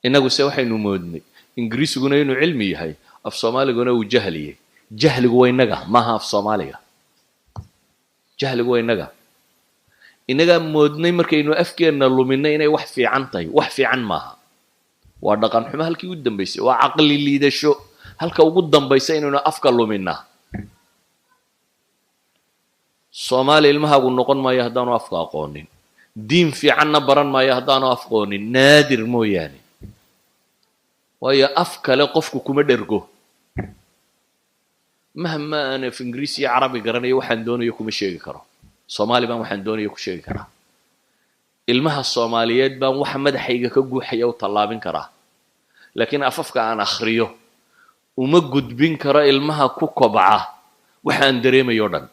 inagu se waxaynu moodnay ingiriisiguna inuu cilmi yahay af soomaaliguna uu jahliyay jahligu waa inaga maaha af soomaaliga jahligu waa inaga moodnay markaynu afkeenna luminay inay wax fiican tahay wax fiican maaha waa dhaqan xumo halkii ugu dambaysay waa caqli liidasho halka ugu dambaysa inaynu afka luminaa soomaali ilmahaagu noqon maayo haddaanu afka aqoonin diin fiicanna baran maayo haddaanu afqoonin naadir mooyaane waayo af kale qofku kuma dhergo mahma aan af ingiriisi iyo carabi garanayo waxaan doonayo kuma sheegi karo soomaali baan waxaan doonayo ku sheegi karaa ilmaha soomaaliyeed baan waxa madaxayga ka guuxaya u tallaabin karaa laakiin afafka aan akhriyo uma gudbin karo ilmaha ku kobca waxaan dareemayo dhan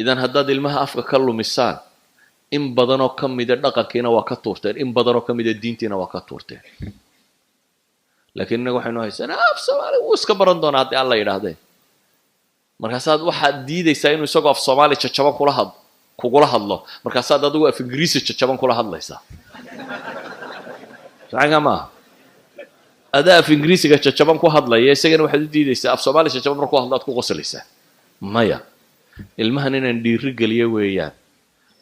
idan haddaad ilmaha afka ka lumisaan in badanoo ka mida dhaqankiina waa ka tuurteen in badanoo ka mida diintiina waa ka tuurteen laakiin innaga waxaynu haysanaa af soomaali wuu iska baran doonaa haddii alla yidhaahdee markaasaad waxaad diidaysaa inuu isagoo af soomaali jajaban kugula hadlo markaasaad adigu af ingiriisi jajaban kula hadlaysaa saxanka maaha adaa af ingiriisiga jajaban ku hadlaya isagana waxaad u diidaysaa af soomaali jajaban markuu hadlo aad ku qoslaysaa maya ilmahan inaan dhiiri geliyo weeyaan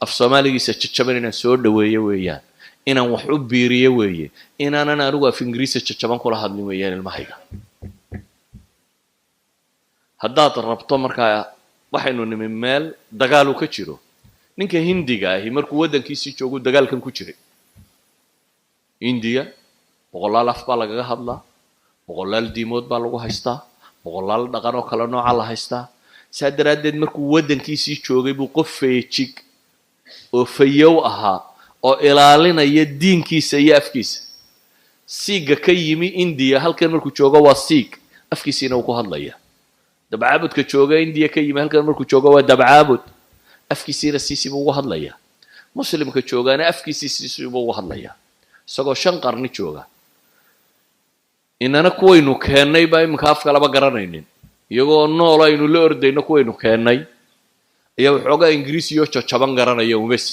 af soomaaligiisa jajaban inaan soo dhaweeyo weeyaan inaan wax u biiriyo weeye inaanan anigu af ingiriisi jajaban kula hadlin weeyaan ilmahayga haddaad rabto markaa waxaynu nimi meel dagaalu ka jiro ninka hindiga ahi markuu waddankiisii joogu dagaalkan ku jiray indiya boqolaal af baa lagaga hadlaa boqolaal diimood baa lagu haystaa boqolaal dhaqan oo kale nooca la haystaa saa daraaddeed markuu waddankiisii joogay buu qof feejig oo fayow ahaa oo ilaalinaya diinkiisa iyo afkiisa siiga ka yimi indiya halkan markuu joogo waa siig afkiisiina uu ku hadlaya dabcaabudka jooga indiya ka yimi halkan markuu joogo waa dabcaabud afkiisiina siisii buu ugu hadlayaa muslimka joogaana afkiisii siisii buu ugu hadlayaa isagoo 5 qarni jooga inana kuwaynu keennay baa iminka afka laba garanaynin iyagoo nool aynu la ordayno kuwaynu keennay ayaa waxoogaa ingiriisi iyo jajaban garanaya umes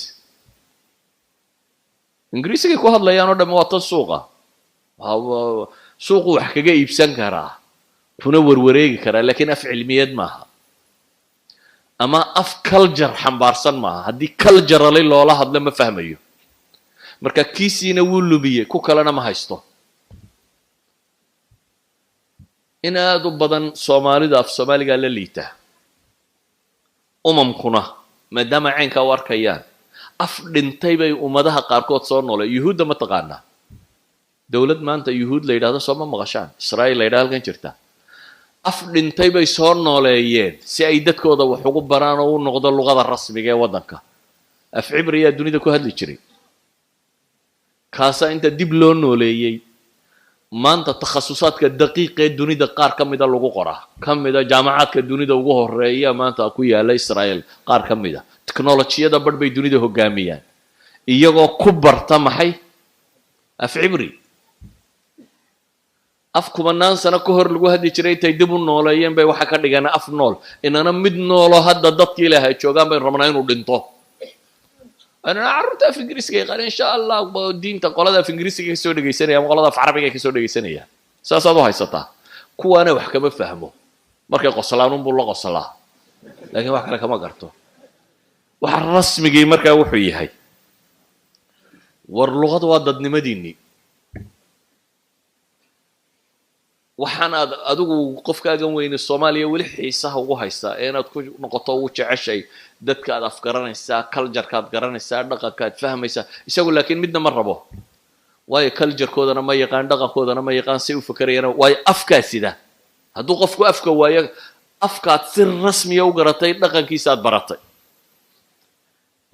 ingiriisigay ku hadlayaan oo dhamma waa tan suuqa suuqu wax kaga iibsan karaa kuna warwareegi karaa laakiin af cilmiyeed maaha ama af culture xambaarsan maaha haddii culturally loola hadlo ma fahmayo marka kiisiina wuu lumiyey ku kalena ma haysto in aad u badan soomaalida af soomaaliga la liita umamkuna maadaama caynka u arkayaan af dhintay bay ummadaha qaarkood soo noolee yuhuudda ma taqaanaa dowlad maanta yuhuud la yidhahdo soo ma maqashaan israa'iil la yidhahdo halkan jirta af dhintay bay soo nooleeyeen si ay dadkooda wax ugu baraan oo u noqdo luqada rasmiga ee waddanka af cibriyaa dunida ku hadli jiray kaasaa inta dib loo nooleeyey maanta takhasusaadka daqiiqee dunida qaar ka mida lagu qoraa ka mida jaamacaadka dunida ugu horeeya maanta ku yaala israa'iil qaar ka mida teknolojiyada badh bay dunida hogaamiyaan iyagoo ku barta maxay af cibri af kumanaan sano ka hor lagu hadli jiray intay dib u nooleeyeen bay waxa ka dhigaan af nool inana mid noolo hadda dadkii ilaahay joogaan bay rabnaa inuu dhinto أنا عرفت في إنجليزي قال إن شاء الله دين تقولها في إنجليزي كيسو دقي سنة يا مقولها في عربي كيسو دقي سنة يا سأصادو هاي سطح كو أنا وحكي بفهمه مركي قصلا نقول الله قصلا لكن وحكي لك ما قرته وحرسم جي مركي وحي هاي واللغة وضد مديني وحنا أدوق قفك أجمعين الصومالية ولحيسها وهايسا أنا تكون نقطة وتعشى dadka aad afgaranaysaa culture-ka aad garanaysaa dhaqanka aad fahmaysaa isagu laakiin midna ma rabo waayo culture-koodana ma yaqaan dhaqankoodana ma yaqaan say u fakarayaan waayo afkaa sida hadduu qofku afka waayo afkaad si rasmiya u garatay dhaqankiisa aad baratay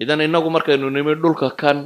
idan inagu markaynu nimi dhulka kan